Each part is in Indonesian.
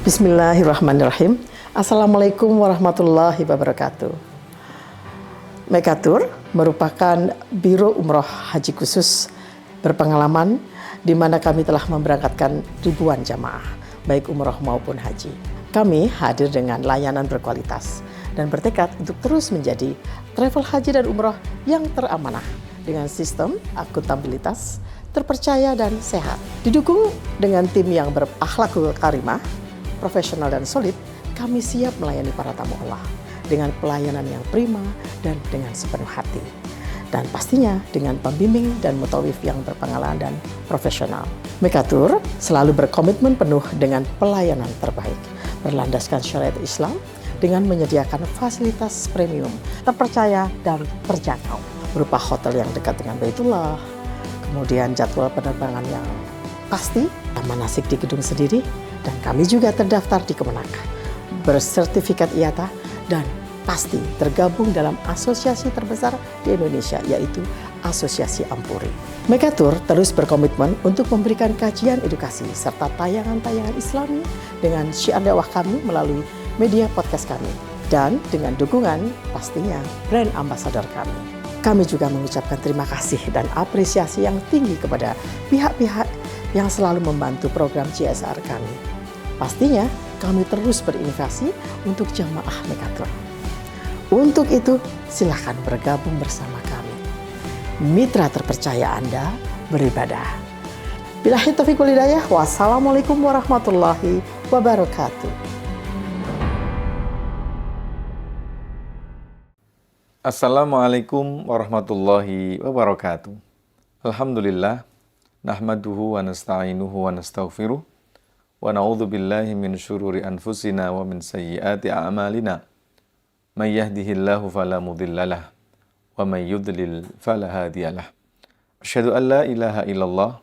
Bismillahirrahmanirrahim. Assalamualaikum warahmatullahi wabarakatuh. Mekatur merupakan Biro Umroh Haji Khusus berpengalaman di mana kami telah memberangkatkan ribuan jamaah, baik umroh maupun haji. Kami hadir dengan layanan berkualitas dan bertekad untuk terus menjadi travel haji dan umroh yang teramanah dengan sistem akuntabilitas, terpercaya dan sehat. Didukung dengan tim yang berakhlakul karimah, profesional dan solid, kami siap melayani para tamu Allah dengan pelayanan yang prima dan dengan sepenuh hati. Dan pastinya dengan pembimbing dan mutawif yang berpengalaman dan profesional. Mekatur selalu berkomitmen penuh dengan pelayanan terbaik, berlandaskan syariat Islam dengan menyediakan fasilitas premium, terpercaya dan terjangkau, berupa hotel yang dekat dengan Baitullah, kemudian jadwal penerbangan yang pasti, manasik di gedung sendiri, dan kami juga terdaftar di Kemenak, bersertifikat IATA, dan pasti tergabung dalam asosiasi terbesar di Indonesia, yaitu Asosiasi Ampuri. Mekatur terus berkomitmen untuk memberikan kajian edukasi serta tayangan-tayangan Islami dengan syiar dakwah kami melalui media podcast kami, dan dengan dukungan pastinya brand ambassador kami. Kami juga mengucapkan terima kasih dan apresiasi yang tinggi kepada pihak-pihak yang selalu membantu program CSR kami. Pastinya kami terus berinovasi untuk jamaah Mekatur. Untuk itu, silakan bergabung bersama kami. Mitra terpercaya Anda beribadah. Billahi taufiq wal hidayah. Wassalamualaikum warahmatullahi wabarakatuh. Assalamualaikum warahmatullahi wabarakatuh. Alhamdulillah, nahmaduhu wa nasta'inuhu wa nastaghfiruh, wa na'udzu billahi min syururi anfusina wa min sayyiati a'malina. May yahdihillahu fala mudhillalah wa may yudlil fala hadiyalah. Asyhadu an la ilaha illallah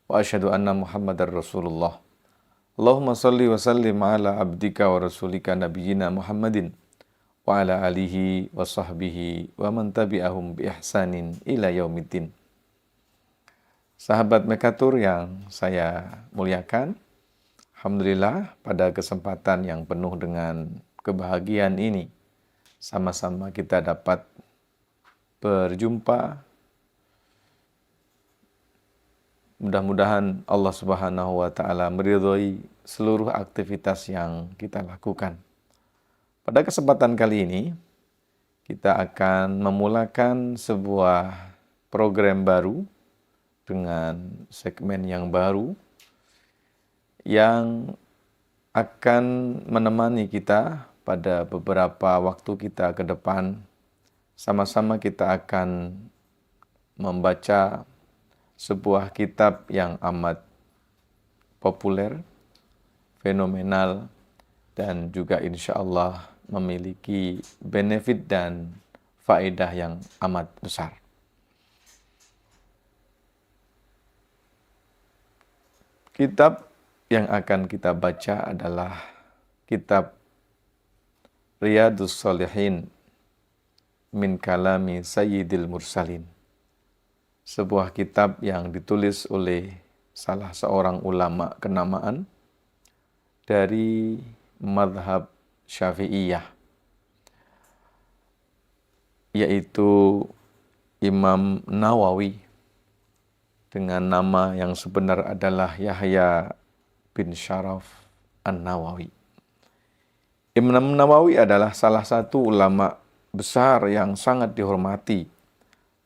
wa asyhadu anna Muhammadar Rasulullah. Allahumma shalli wa sallim ala abdika wa rasulika nabiyyina Muhammadin wa ala alihi wa sahbihi wa man tabi'ahum bi ihsanin ila yaumiddin. Sahabat Mekatur yang saya muliakan, alhamdulillah pada kesempatan yang penuh dengan kebahagiaan ini, sama-sama kita dapat berjumpa. Mudah-mudahan Allah Subhanahu wa Ta'ala meridhoi seluruh aktivitas yang kita lakukan. Pada kesempatan kali ini, kita akan memulakan sebuah program baru dengan segmen yang baru yang akan menemani kita pada beberapa waktu kita ke depan. Sama-sama kita akan membaca sebuah kitab yang amat populer, fenomenal, dan juga insya Allah memiliki benefit dan faedah yang amat besar. Kitab yang akan kita baca adalah kitab Riyadhus Shalihin min kalami Sayyidil Mursalin. Sebuah kitab yang ditulis oleh salah seorang ulama kenamaan dari madhab Syafi'iyah, yaitu Imam Nawawi, dengan nama yang sebenar adalah Yahya bin Syaraf An-Nawawi. Imam Nawawi adalah salah satu ulama besar yang sangat dihormati,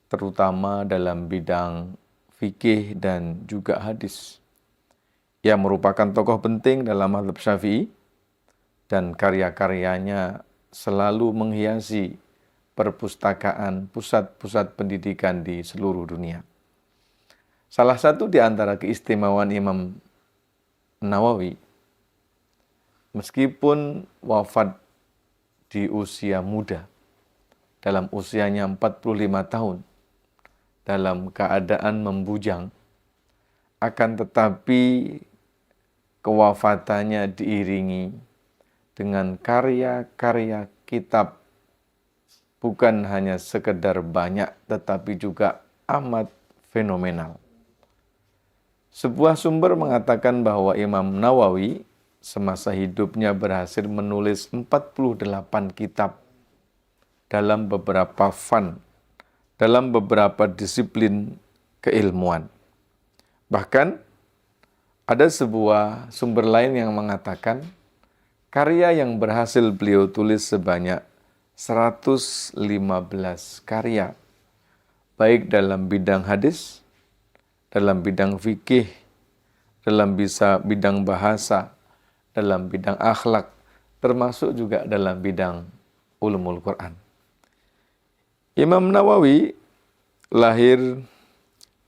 terutama dalam bidang fikih dan juga hadis. Ia merupakan tokoh penting dalam mazhab Syafi'i dan karya-karyanya selalu menghiasi perpustakaan pusat-pusat pendidikan di seluruh dunia. Salah satu di antara keistimewaan Imam Nawawi, meskipun wafat di usia muda, dalam usianya 45 tahun, dalam keadaan membujang, akan tetapi kewafatannya diiringi dengan karya-karya kitab, bukan hanya sekedar banyak, tetapi juga amat fenomenal. Sebuah sumber mengatakan bahwa Imam Nawawi semasa hidupnya berhasil menulis 48 kitab dalam beberapa dalam beberapa disiplin keilmuan. Bahkan ada sebuah sumber lain yang mengatakan karya yang berhasil beliau tulis sebanyak 115 karya, baik dalam bidang hadis, dalam bidang fikih, dalam bidang bahasa, dalam bidang akhlak, termasuk juga dalam bidang ulumul Quran. Imam Nawawi lahir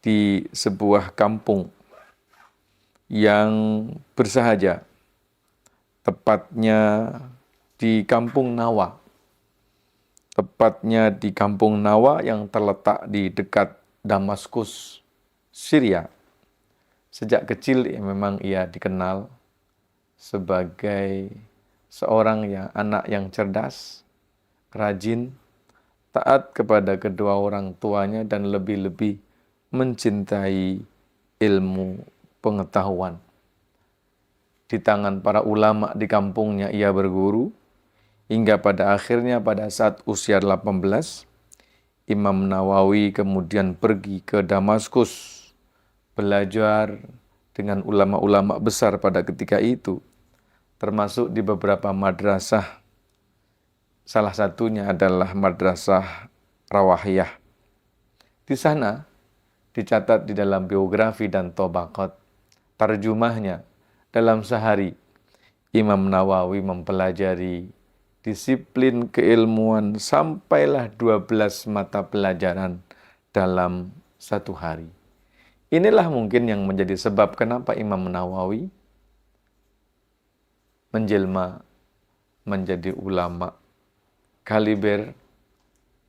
di sebuah kampung yang bersahaja, tepatnya di Kampung Nawa. Tepatnya di Kampung Nawa yang terletak di dekat Damaskus, Syria. Sejak kecil memang ia dikenal sebagai seorang anak yang cerdas, rajin, taat kepada kedua orang tuanya, dan lebih-lebih mencintai ilmu pengetahuan. Di tangan para ulama di kampungnya ia berguru, hingga pada akhirnya pada saat usia 18, Imam Nawawi kemudian pergi ke Damaskus, belajar dengan ulama-ulama besar pada ketika itu, termasuk di beberapa madrasah. Salah satunya adalah Madrasah Rawahiyah. Di sana dicatat di dalam biografi dan tobaqat, tarjumahnya, dalam sehari Imam Nawawi mempelajari disiplin keilmuan sampailah 12 mata pelajaran dalam satu hari. Inilah mungkin yang menjadi sebab kenapa Imam Nawawi menjelma menjadi ulama kaliber,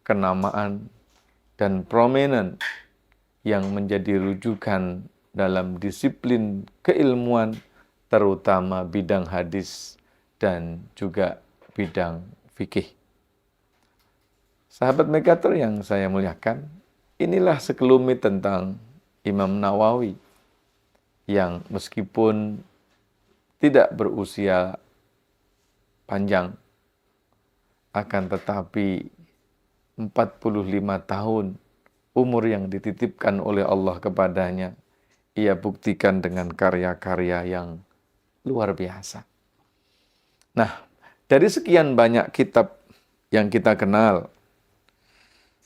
kenamaan, dan prominent yang menjadi rujukan dalam disiplin keilmuan, terutama bidang hadis dan juga bidang fikih. Sahabat Mekator yang saya muliakan, inilah sekelumit tentang Imam Nawawi yang meskipun tidak berusia panjang, akan tetapi 45 tahun umur yang dititipkan oleh Allah kepadanya, ia buktikan dengan karya-karya yang luar biasa. Nah, dari sekian banyak kitab yang kita kenal,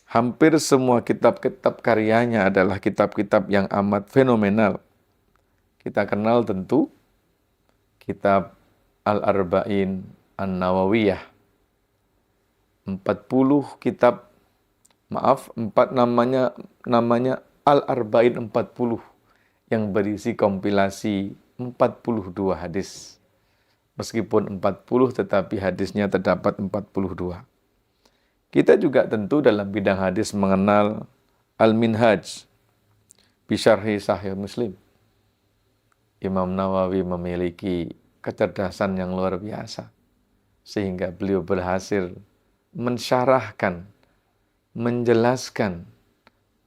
hampir semua kitab-kitab karyanya adalah kitab-kitab yang amat fenomenal. Kita kenal tentu kitab Al-Arba'in An-Nawawiyah. 40 kitab, namanya Al-Arba'in 40 yang berisi kompilasi 42 hadis. Meskipun 40 tetapi hadisnya terdapat 42. Kita juga tentu dalam bidang hadis mengenal Al-Minhaj bi Syarhi Sahih Muslim. Imam Nawawi memiliki kecerdasan yang luar biasa sehingga beliau berhasil mensyarahkan, menjelaskan,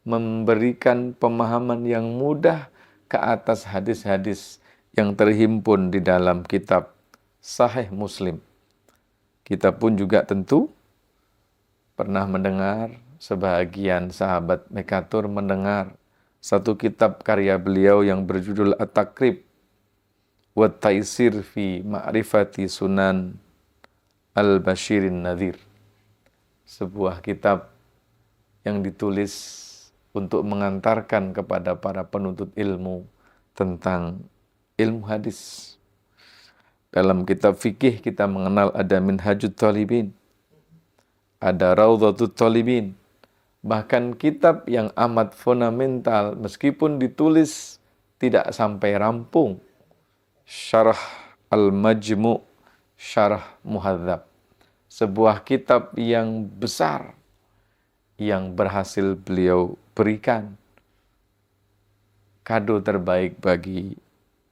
memberikan pemahaman yang mudah ke atas hadis-hadis yang terhimpun di dalam kitab Sahih Muslim. Kita pun juga tentu pernah mendengar, sebahagian sahabat Mekatur mendengar satu kitab karya beliau yang berjudul At-Taqrib wa Taisir fi Ma'rifati Sunan Al-Bashirin Nadhir. Sebuah kitab yang ditulis untuk mengantarkan kepada para penuntut ilmu tentang ilmu hadis. Dalam kitab fikih kita mengenal ada Minhajut Talibin, ada Raudhatut Talibin, bahkan kitab yang amat fundamental meskipun ditulis tidak sampai rampung, Syarah Al-Majmu' Syarah Muhadzab. Sebuah kitab yang besar yang berhasil beliau berikan kado terbaik bagi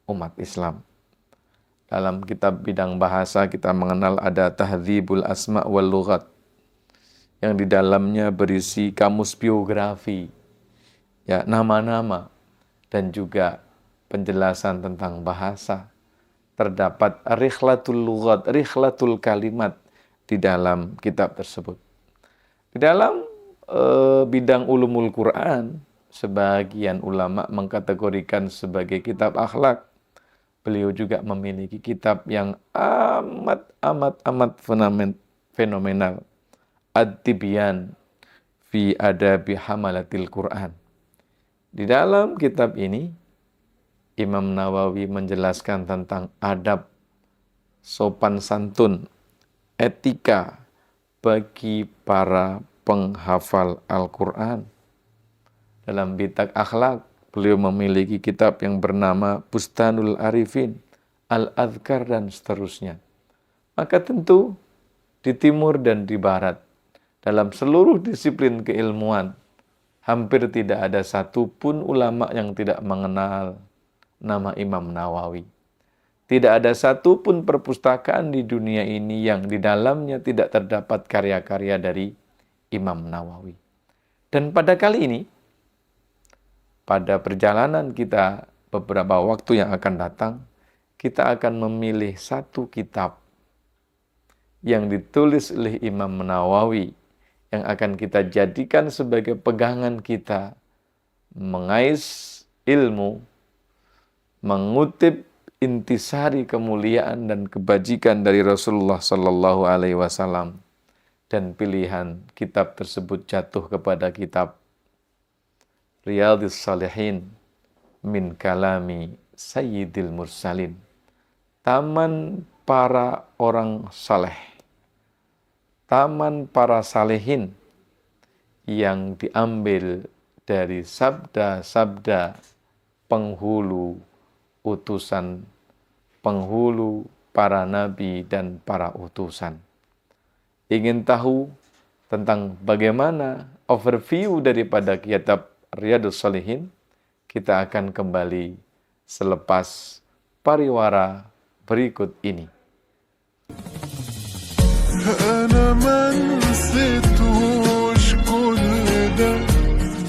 umat Islam. Dalam kitab bidang bahasa kita mengenal ada Tahdzibul Asma' wal Lughat yang di dalamnya berisi kamus biografi, nama-nama dan juga penjelasan tentang bahasa terdapat rikhlatul lughat, rikhlatul kalimat di dalam kitab tersebut. Di dalam bidang ulumul Quran, sebagian ulama mengkategorikan sebagai kitab akhlak. Beliau juga memiliki kitab yang amat fenomenal. Ad-Tibyan fi Adabi Hamalatil Quran. Di dalam kitab ini, Imam Nawawi menjelaskan tentang adab, sopan santun, etika bagi para penghafal Al-Quran. Dalam bidang akhlak, beliau memiliki kitab yang bernama Bustanul Arifin, Al-Adhkar, dan seterusnya. Maka tentu di timur dan di barat, dalam seluruh disiplin keilmuan, hampir tidak ada satupun ulama yang tidak mengenal nama Imam Nawawi. Tidak ada satupun perpustakaan di dunia ini yang di dalamnya tidak terdapat karya-karya dari Imam Nawawi. Dan pada kali ini, pada perjalanan kita beberapa waktu yang akan datang, kita akan memilih satu kitab yang ditulis oleh Imam Nawawi yang akan kita jadikan sebagai pegangan kita mengais ilmu, mengutip intisari kemuliaan dan kebajikan dari Rasulullah Sallallahu Alaihi Wasallam, dan pilihan kitab tersebut jatuh kepada kitab Riyadhus Shalihin min kalami Sayyidil Mursalin, taman para orang saleh, taman para salehin yang diambil dari sabda-sabda penghulu utusan, penghulu para nabi dan para utusan. Ingin tahu tentang bagaimana overview daripada kitab Riyadhus Shalihin? Kita akan kembali selepas pariwara berikut ini. أنا ما نسيتوش كل ده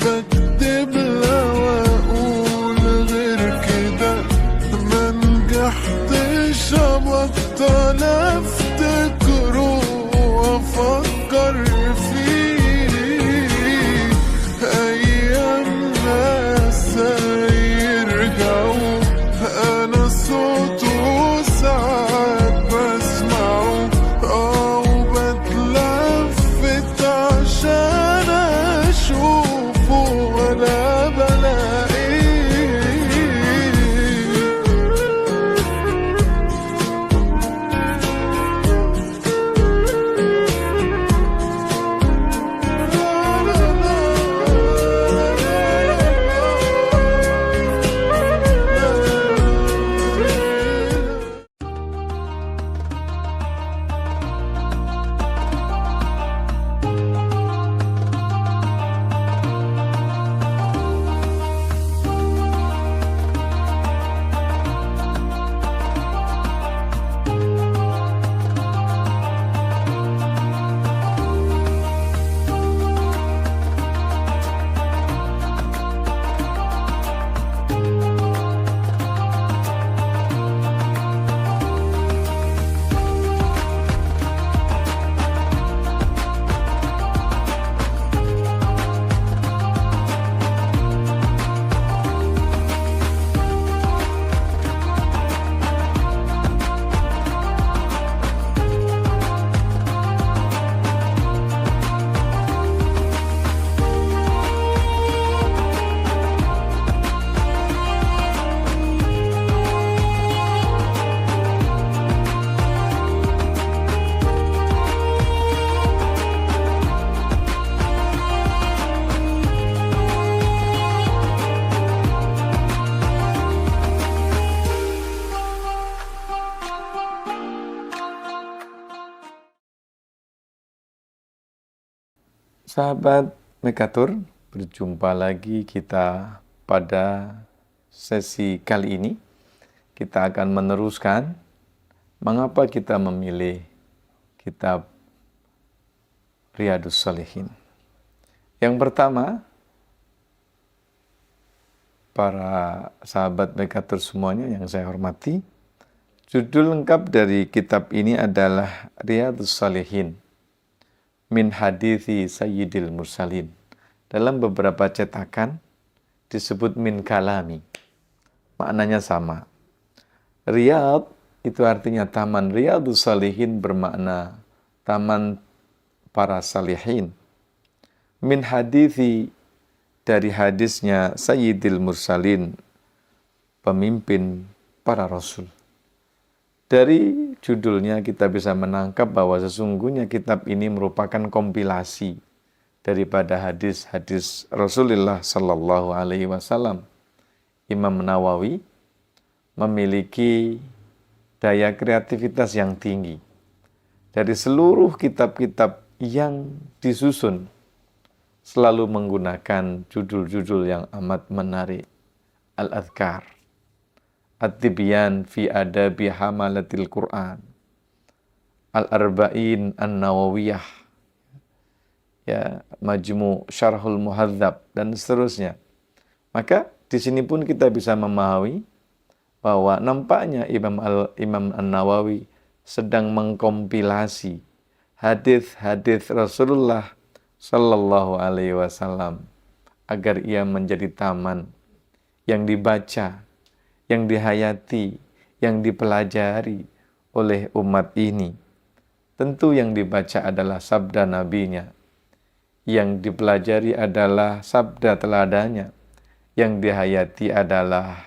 بكتب لا وأقول غير كده ما نجحتش أبطل أفتكره وأفكر فيه أيام ناس يرجعوا أنا صوته ساعات بسمعه وبتلفت عشان أشوفه ولا Sahabat Mekatur, berjumpa lagi kita pada sesi kali ini. Kita akan meneruskan mengapa kita memilih kitab Riyadhus Shalihin. Yang pertama, para sahabat Mekatur semuanya yang saya hormati, Judul lengkap dari kitab ini adalah Riyadhus Shalihin min hadithi Sayyidil Mursalin. Dalam beberapa cetakan disebut min kalami. Maknanya sama. Riyadh itu artinya taman. Riyadhus Shalihin bermakna taman para salihin. Min hadithi, dari hadisnya Sayyidil Mursalin, pemimpin para rasul. Dari judulnya kita bisa menangkap bahwa sesungguhnya kitab ini merupakan kompilasi daripada hadis-hadis Rasulullah Sallallahu Alaihi Wasallam. Imam Nawawi memiliki daya kreativitas yang tinggi. Dari seluruh kitab-kitab yang disusun, selalu menggunakan judul-judul yang amat menarik. Al-Adhkar, At-Tibyan fi Adabi Hamalatil Quran, Al-Arba'in An-Nawawiyah, ya, Majmu' Syarhul Muhadzab, dan seterusnya. Maka di sini pun kita bisa memahami bahwa nampaknya Imam An-Nawawi sedang mengkompilasi hadis-hadis Rasulullah Sallallahu Alaihi Wasallam agar ia menjadi taman yang dibaca, yang dihayati, yang dipelajari oleh umat ini. Tentu yang dibaca adalah sabda nabinya, yang dipelajari adalah sabda teladanya, yang dihayati adalah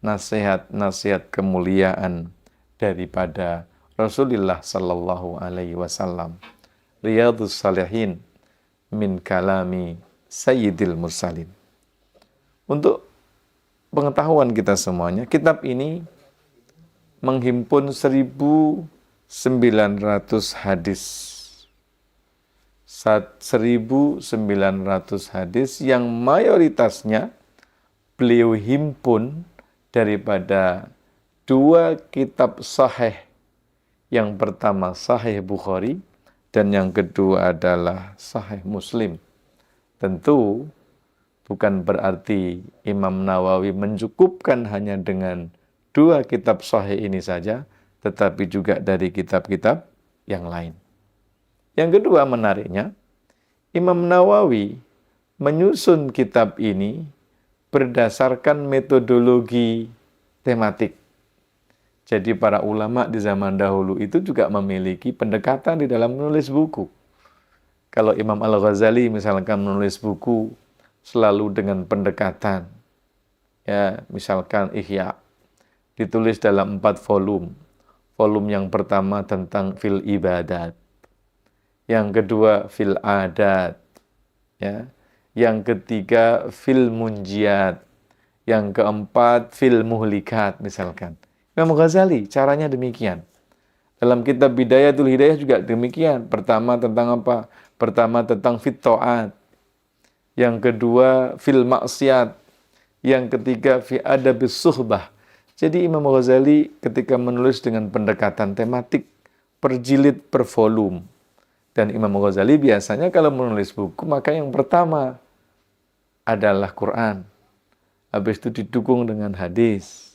nasihat-nasihat kemuliaan daripada Rasulullah Sallallahu Alaihi Wasallam. Riyadhus Shalihin min kalami Sayyidil Mursalin. Untuk pengetahuan kita semuanya, kitab ini menghimpun 1.900 hadis. 1.900 hadis yang mayoritasnya beliau himpun daripada 2 kitab sahih. Yang pertama Sahih Bukhari dan yang kedua adalah Sahih Muslim. Tentu bukan berarti Imam Nawawi mencukupkan hanya dengan 2 kitab sahih ini saja, tetapi juga dari kitab-kitab yang lain. Yang kedua menariknya, Imam Nawawi menyusun kitab ini berdasarkan metodologi tematik. Jadi para ulama di zaman dahulu itu juga memiliki pendekatan di dalam menulis buku. Kalau Imam Al-Ghazali misalkan menulis buku selalu dengan pendekatan, ya, misalkan Ihya ditulis dalam 4 volume. Volume yang pertama tentang fil ibadat, yang kedua fil adat, ya, yang ketiga fil munjiat, yang keempat fil muhlikat misalkan. Imam Ghazali caranya demikian. Dalam kitab Bidayatul Hidayah juga demikian. Pertama tentang apa? Pertama tentang fit ta'at, yang kedua fil maksiat, yang ketiga fi adabis suhbah. Jadi Imam Ghazali ketika menulis dengan pendekatan tematik per jilid per volume. Dan Imam Ghazali biasanya kalau menulis buku maka yang pertama adalah Quran. Habis itu didukung dengan hadis.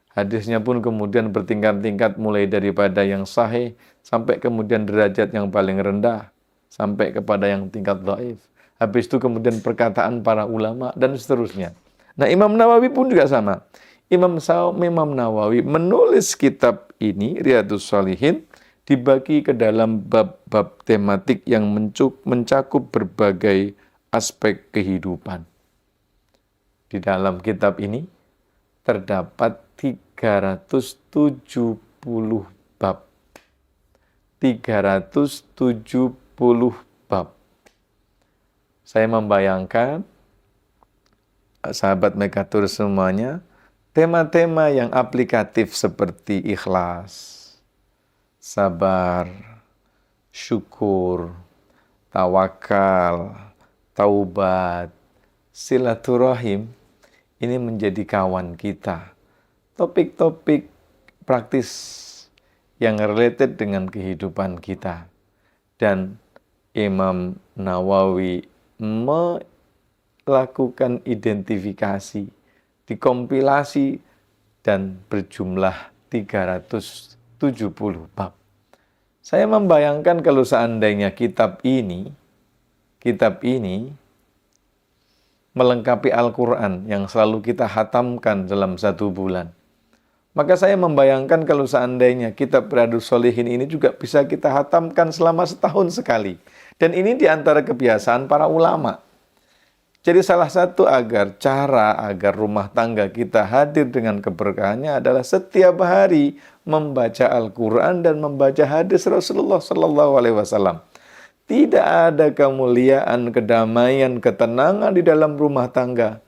Hadisnya pun kemudian bertingkat-tingkat mulai daripada yang sahih sampai kemudian derajat yang paling rendah sampai kepada yang tingkat dhaif. Habis itu kemudian perkataan para ulama dan seterusnya. Nah, Imam Nawawi pun juga sama. Imam Nawawi menulis kitab ini, Riyadhus Shalihin, dibagi ke dalam bab-bab tematik yang mencakup berbagai aspek kehidupan. Di dalam kitab ini terdapat 370 bab. 370 bab. Saya membayangkan, sahabat Mekatur semuanya, tema-tema yang aplikatif seperti ikhlas, sabar, syukur, tawakal, taubat, silaturahim, ini menjadi kawan kita. Topik-topik praktis yang related dengan kehidupan kita. Dan Imam Nawawi melakukan identifikasi, dikompilasi, dan berjumlah 370 bab. Saya membayangkan kalau seandainya kitab ini melengkapi Al-Quran yang selalu kita hatamkan dalam 1 bulan. Maka saya membayangkan kalau seandainya kitab Riyadhus Shalihin ini juga bisa kita hatamkan selama setahun sekali. Dan ini diantara kebiasaan para ulama. Jadi salah satu cara agar rumah tangga kita hadir dengan keberkahannya adalah setiap hari membaca Al-Quran dan membaca hadis Rasulullah SAW. Tidak ada kemuliaan, kedamaian, ketenangan di dalam rumah tangga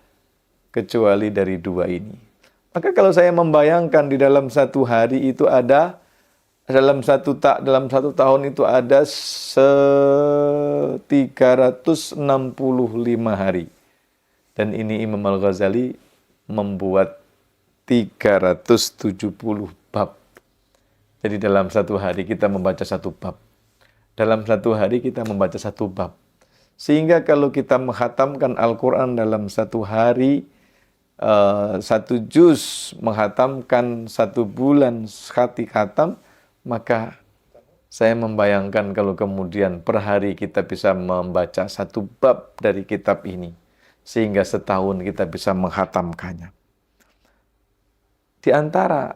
kecuali dari 2 ini. Maka kalau saya membayangkan di dalam 1 hari itu ada, dalam satu tahun itu ada 365 hari. Dan ini Imam Al-Ghazali membuat 370 bab. Jadi dalam 1 hari kita membaca 1 bab. Dalam 1 hari kita membaca 1 bab. Sehingga kalau kita menghatamkan Al-Quran dalam 1 hari, 1 juz, menghatamkan 1 bulan khatam, maka saya membayangkan kalau kemudian per hari kita bisa membaca 1 bab dari kitab ini, sehingga setahun kita bisa menghatamkannya. Di antara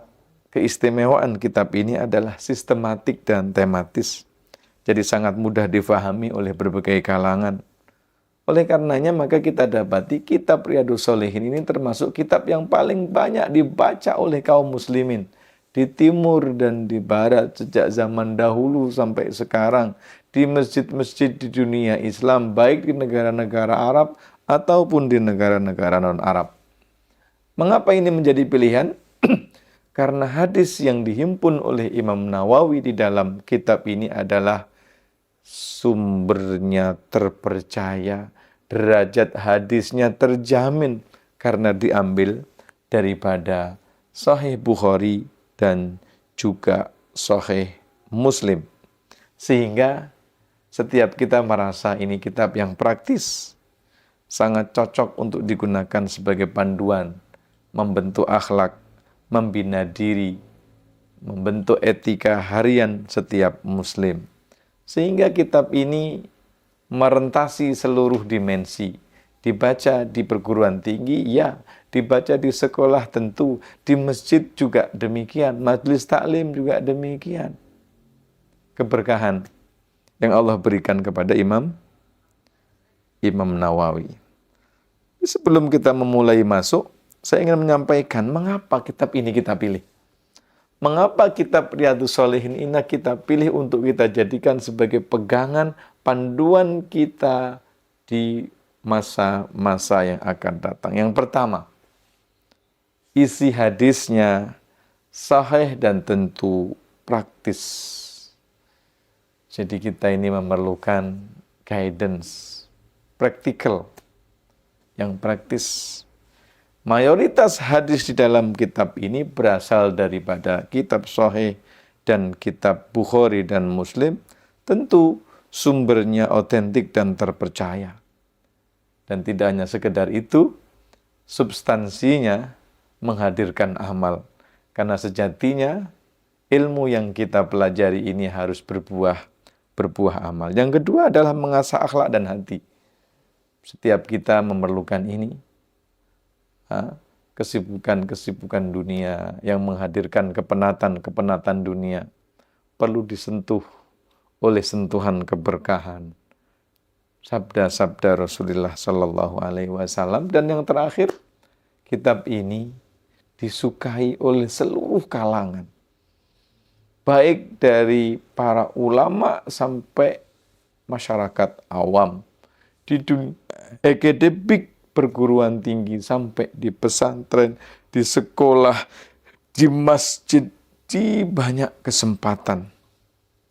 keistimewaan kitab ini adalah sistematik dan tematis. Jadi sangat mudah difahami oleh berbagai kalangan. Oleh karenanya maka kita dapati kitab Riyadhus Shalihin ini termasuk kitab yang paling banyak dibaca oleh kaum muslimin. Di timur dan di barat sejak zaman dahulu sampai sekarang. Di masjid-masjid di dunia Islam, baik di negara-negara Arab ataupun di negara-negara non-Arab. Mengapa ini menjadi pilihan? Karena hadis yang dihimpun oleh Imam Nawawi di dalam kitab ini adalah sumbernya terpercaya, derajat hadisnya terjamin karena diambil daripada Sahih Bukhari dan juga Sahih Muslim. Sehingga setiap kita merasa ini kitab yang praktis, sangat cocok untuk digunakan sebagai panduan, membentuk akhlak, membina diri, membentuk etika harian setiap muslim. Sehingga kitab ini merentasi seluruh dimensi. Dibaca di perguruan tinggi, ya. Dibaca di sekolah tentu. Di masjid juga demikian. Majelis taklim juga demikian. Keberkahan yang Allah berikan kepada Imam Nawawi. Sebelum kita memulai masuk, saya ingin menyampaikan mengapa kitab ini kita pilih. Mengapa kitab Riyadhus Shalihin ini kita pilih untuk kita jadikan sebagai pegangan panduan kita di masa-masa yang akan datang. Yang pertama, isi hadisnya sahih dan tentu praktis. Jadi kita ini memerlukan guidance, praktikal, yang praktis. Mayoritas hadis di dalam kitab ini berasal daripada kitab Sahih dan kitab Bukhari dan Muslim. Tentu sumbernya otentik dan terpercaya. Dan tidak hanya sekedar itu, substansinya menghadirkan amal. Karena sejatinya ilmu yang kita pelajari ini harus berbuah amal. Yang kedua adalah mengasah akhlak dan hati. Setiap kita memerlukan ini. Kesibukan-kesibukan dunia yang menghadirkan kepenatan dunia perlu disentuh oleh sentuhan keberkahan sabda-sabda Rasulullah Sallallahu Alaihi Wasallam. Dan yang terakhir, kitab ini disukai oleh seluruh kalangan, baik dari para ulama sampai masyarakat awam, di dunia akademik, perguruan tinggi, sampai di pesantren, di sekolah, di masjid, di banyak kesempatan.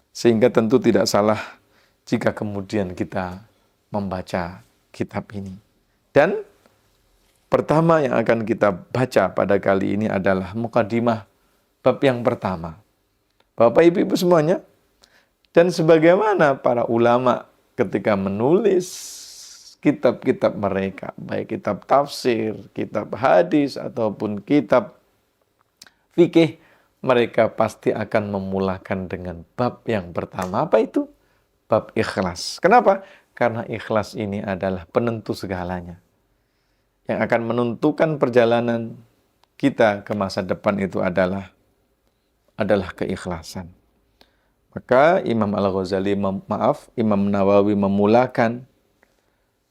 Sehingga tentu tidak salah jika kemudian kita membaca kitab ini. Dan pertama yang akan kita baca pada kali ini adalah mukadimah bab yang pertama. Bapak Ibu semuanya, dan sebagaimana para ulama ketika menulis kitab-kitab mereka, baik kitab tafsir, kitab hadis, ataupun kitab fikih, mereka pasti akan memulakan dengan bab yang pertama. Apa itu? Bab ikhlas. Kenapa? Karena ikhlas ini adalah penentu segalanya. Yang akan menentukan perjalanan kita ke masa depan itu adalah keikhlasan. Maka Imam Imam Nawawi memulakan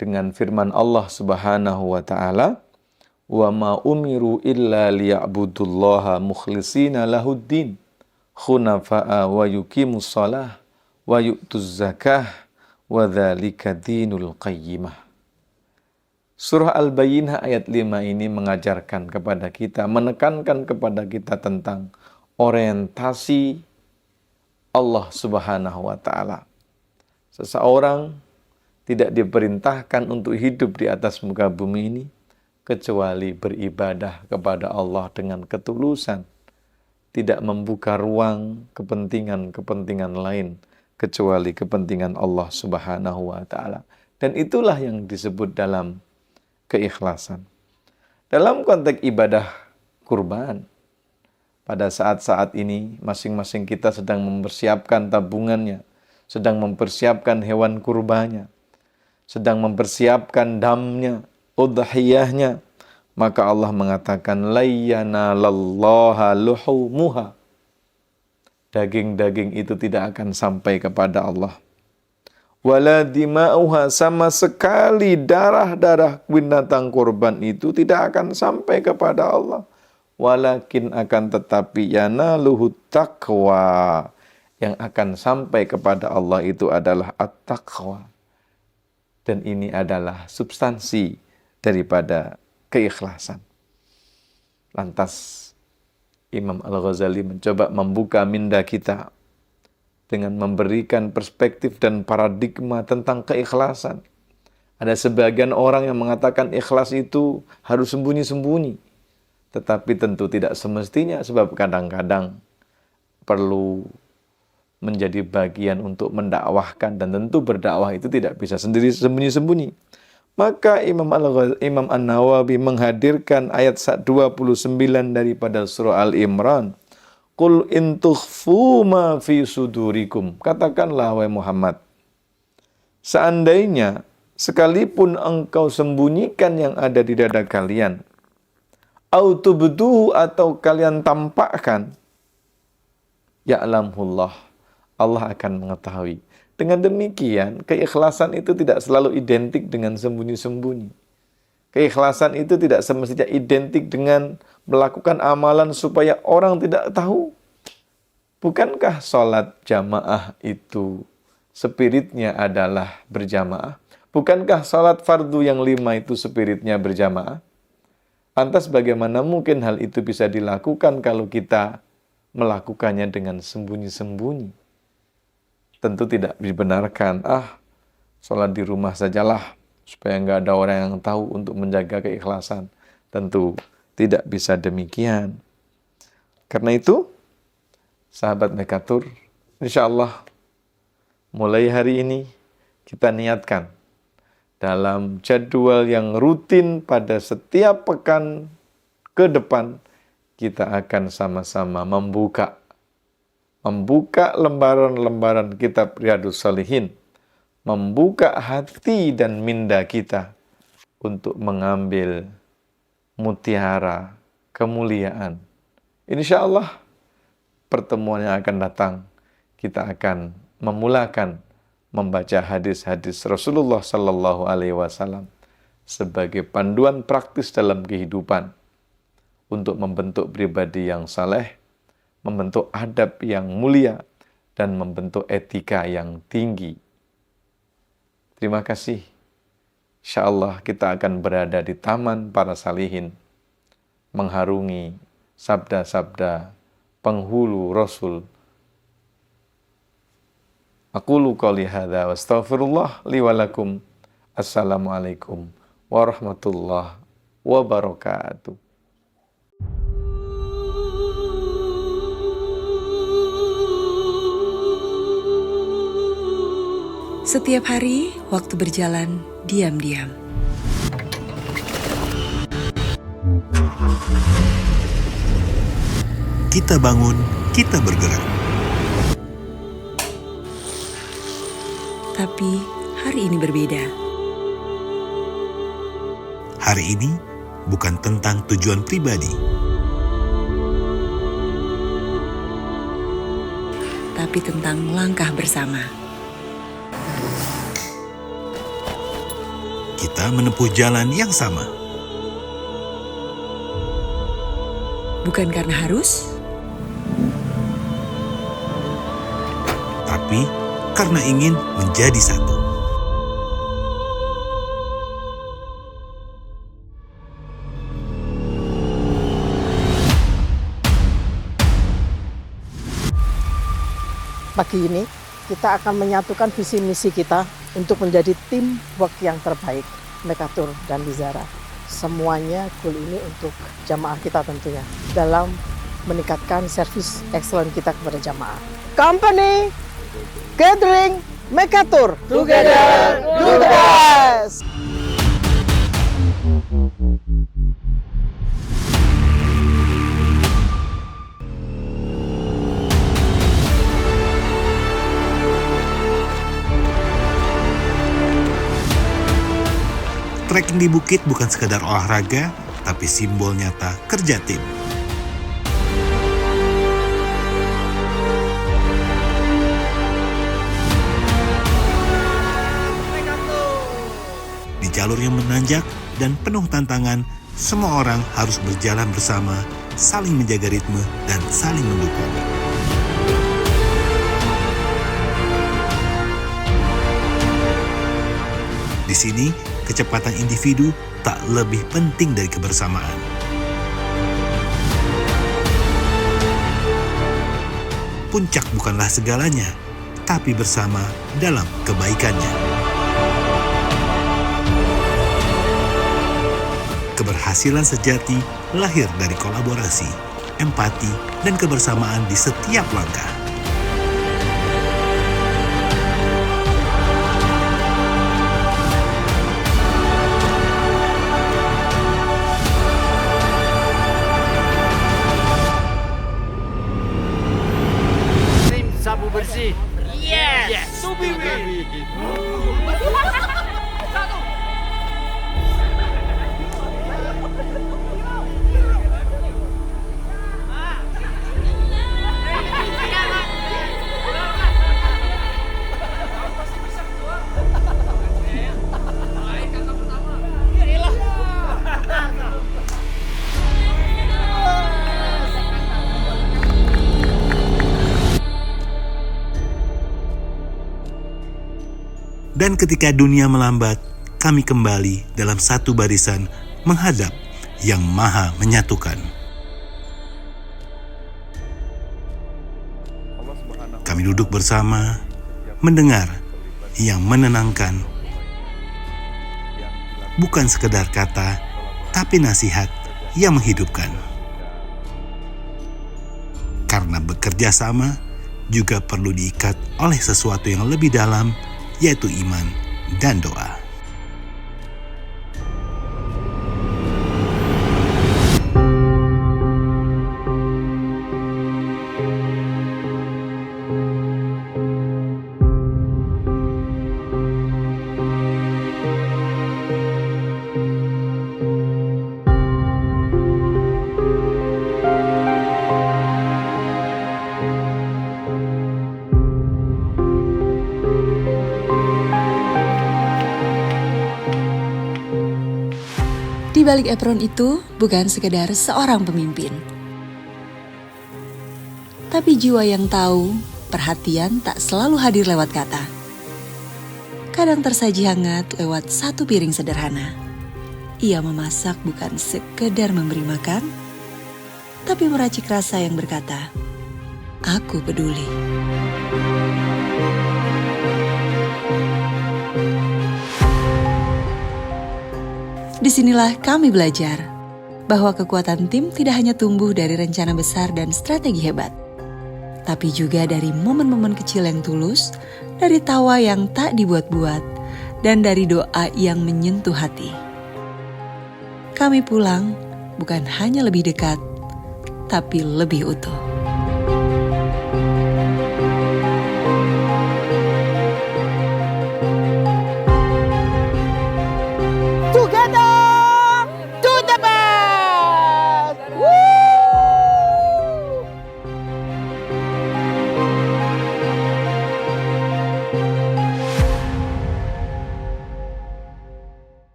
dengan firman Allah Subhanahu wa taala, "Wa ma umiru illa liya'budullaha mukhlishina lahuddin, khunafa'a wa yuqimus shalah wa yu'tuz zakah wa dzalika dinul qayyimah." Surah Al-Bayyinah ayat 5 ini mengajarkan kepada kita, menekankan kepada kita tentang orientasi Allah Subhanahu wa taala. Seseorang tidak diperintahkan untuk hidup di atas muka bumi ini kecuali beribadah kepada Allah dengan ketulusan, tidak membuka ruang kepentingan-kepentingan lain kecuali kepentingan Allah Subhanahu wa taala. Dan itulah yang disebut dalam keikhlasan. Dalam konteks ibadah kurban, pada saat-saat ini masing-masing kita sedang mempersiapkan tabungannya, sedang mempersiapkan hewan kurbannya, sedang mempersiapkan damnya, udhiyahnya, maka Allah mengatakan la yanalallaha luhumuha. Daging-daging itu tidak akan sampai kepada Allah. Wala dima'uha, sama sekali darah-darah binatang kurban itu tidak akan sampai kepada Allah. Walakin akan tetapi yanaluhu taqwa. Yang akan sampai kepada Allah itu adalah at-taqwa. Dan ini adalah substansi daripada keikhlasan. Lantas Imam Al-Ghazali mencoba membuka minda kita dengan memberikan perspektif dan paradigma tentang keikhlasan. Ada sebagian orang yang mengatakan ikhlas itu harus sembunyi-sembunyi. Tetapi tentu tidak semestinya, sebab kadang-kadang perlu menjadi bagian untuk mendakwahkan, dan tentu berdakwah itu tidak bisa sendiri sembunyi-sembunyi. Maka Imam An-Nawawi menghadirkan ayat 29 daripada surah Al-Imran. Qul in tukhfu ma fi sudurikum. Katakanlah wahai Muhammad, seandainya sekalipun engkau sembunyikan yang ada di dada kalian, au tubduhu, atau kalian tampakkan, ya'lamullah, Allah akan mengetahui. Dengan demikian, keikhlasan itu tidak selalu identik dengan sembunyi-sembunyi. Keikhlasan itu tidak semestinya identik dengan melakukan amalan supaya orang tidak tahu. Bukankah sholat jamaah itu spiritnya adalah berjamaah? Bukankah sholat fardu yang 5 itu spiritnya berjamaah? Lantas bagaimana mungkin hal itu bisa dilakukan kalau kita melakukannya dengan sembunyi-sembunyi? Tentu tidak dibenarkan. Sholat di rumah sajalah, supaya nggak ada orang yang tahu, untuk menjaga keikhlasan. Tentu tidak bisa demikian. Karena itu, sahabat Mekatur, insya Allah mulai hari ini kita niatkan dalam jadwal yang rutin pada setiap pekan ke depan, kita akan sama-sama membuka lembaran-lembaran kitab Riyadhus Shalihin, membuka hati dan minda kita untuk mengambil mutiara kemuliaan. Insya Allah pertemuan yang akan datang, kita akan memulakan membaca hadis-hadis Rasulullah Sallallahu Alaihi Wasallam sebagai panduan praktis dalam kehidupan untuk membentuk pribadi yang saleh, membentuk adab yang mulia, dan membentuk etika yang tinggi. Terima kasih. Insya Allah kita akan berada di taman para salihin, mengharungi sabda-sabda penghulu Rasul. Aqulu qouli hadza wa astaghfirullah li wa lakum. Assalamualaikum warahmatullahi wabarakatuh. Setiap hari, waktu berjalan diam-diam. kita bangun, kita bergerak. Tapi hari ini berbeda. Hari ini bukan tentang tujuan pribadi, Tapi tentang langkah bersama. kita menempuh jalan yang sama. Bukan karena harus, Tapi karena ingin menjadi satu. Pagi ini kita akan menyatukan visi misi kita untuk menjadi tim work yang terbaik, Mekatur dan Lizara. Semuanya goal ini untuk jamaah kita tentunya dalam meningkatkan service excellent kita kepada jamaah. Company, gathering, Mekatur, together, do the best. Trekking di bukit bukan sekedar olahraga, tapi simbol nyata kerja tim. Di jalur yang menanjak dan penuh tantangan, semua orang harus berjalan bersama, saling menjaga ritme dan saling mendukung. Di sini, kecepatan individu tak lebih penting dari kebersamaan. Puncak bukanlah segalanya, tapi bersama dalam kebaikannya. Keberhasilan sejati lahir dari kolaborasi, empati, dan kebersamaan di setiap langkah. Tim sabu bersih. Yes. Subiwi. Dan ketika dunia melambat, kami kembali dalam satu barisan menghadap Yang Maha Menyatukan. Kami duduk bersama, mendengar yang menenangkan. Bukan sekedar kata, tapi nasihat yang menghidupkan. Karena bekerja sama juga perlu diikat oleh sesuatu yang lebih dalam, yaitu iman dan doa. di balik apron itu bukan sekedar seorang pemimpin. Tapi jiwa yang tahu, perhatian tak selalu hadir lewat kata. Kadang tersaji hangat lewat satu piring sederhana. Ia memasak bukan sekedar memberi makan, tapi meracik rasa yang berkata, "Aku peduli." Disinilah kami belajar bahwa kekuatan tim tidak hanya tumbuh dari rencana besar dan strategi hebat, tapi juga dari momen-momen kecil yang tulus, dari tawa yang tak dibuat-buat, dan dari doa yang menyentuh hati. Kami pulang bukan hanya lebih dekat, tapi lebih utuh.